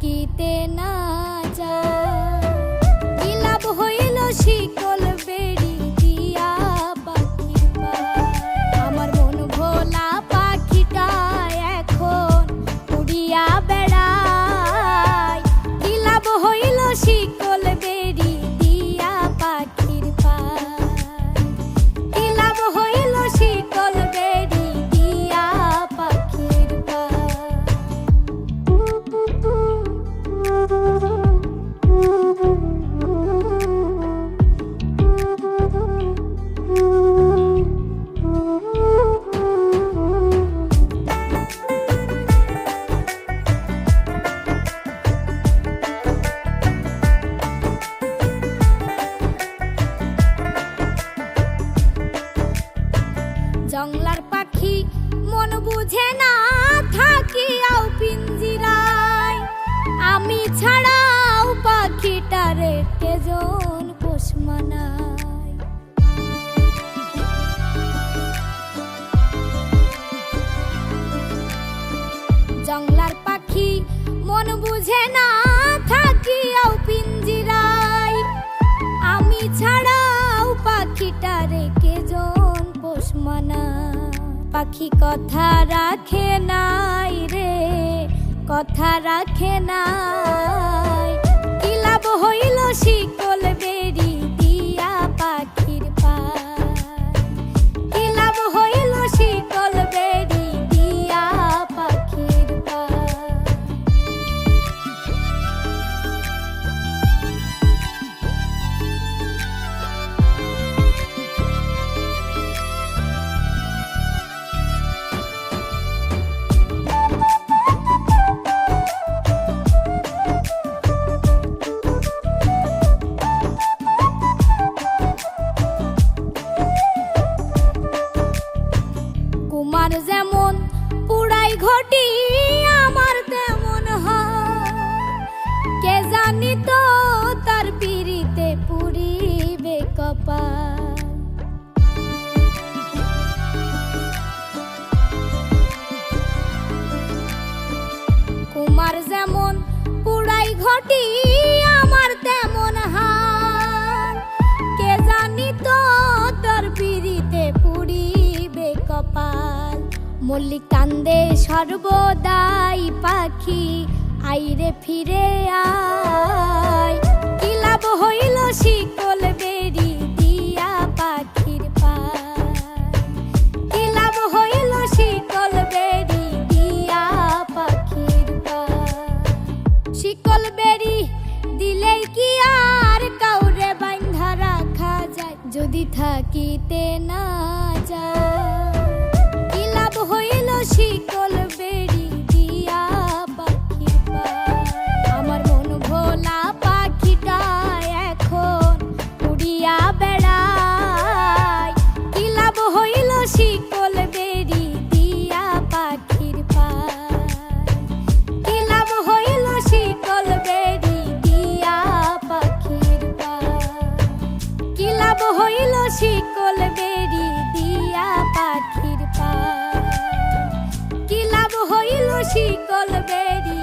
থাকিতে না যায়। কি লাভ হইল শিকল বেড়ি দিয়া পাখির পায়। আমার মন ভোলা পাখিটা এখন উড়িয়া বেড়ায়। কি লাভ হইল শিকল বেড়ি দিয়া পাখির পায়। কি লাভ হইল শিকল বেড়ি দিয়া পাখির পায়। জংলার পাখি মন বুঝে না থাকিয়াও পিঞ্জিরায়। আমি ছাড়াও পাখিটারে কেজন পোষ মানায়। জংলার পাখি মন বুঝে না থাকিয়াও পিঞ্জিরায়। আমি ছাড়াও পাখিটারে কেজন পোষ মানায়। পাখি কথা রাখে নাই রে, কথা রাখে নাই। কি লাভ হইল শিকল বেড়ি দিয়া পাখির পায়। কি লাভ হইল শিকল বেড়ি দিয়া পাখির পায়। কুমার যেমন পুড়াই ঘটি আমার তেমন হয়। কে জানি তো তার পিড়িতে পুড়িবে কপাল। কুমার যেমন পুড়াই ঘটি আমার তেমন হয়। কে জানি তো তার পিড়িতে পুড়িবে কপাল। মল্লিক কান্দে সর্বদাই পাখি আইরে ফিরে আয়। কি লাভ হইল শিকল বেড়ি দিয়া পাখির পায়। কি লাভ হইল শিকল বেড়ি দিয়া পাখির পায়। শিকল বেড়ি দিলেই কি আর কাউরে বাঁধা রাখা যায়। যদি থাকিতে না যায়। কি লাভ হইল শিকল বেড়ি দিয়া পাখির পায়। আমার মন ভোলা পাখিটা এখন উড়িয়া বেড়ায়। কি লাভ হইল শিকল বেড়ি দিয়া পাখির পায়। কি লাভ হইল শিকল বেড়ি দিয়া পাখির পায়। কি লাভ হইল শিকল বেড়ি দিয়া পাখির পায়। কি লাভ হইল শিকল বেড়ি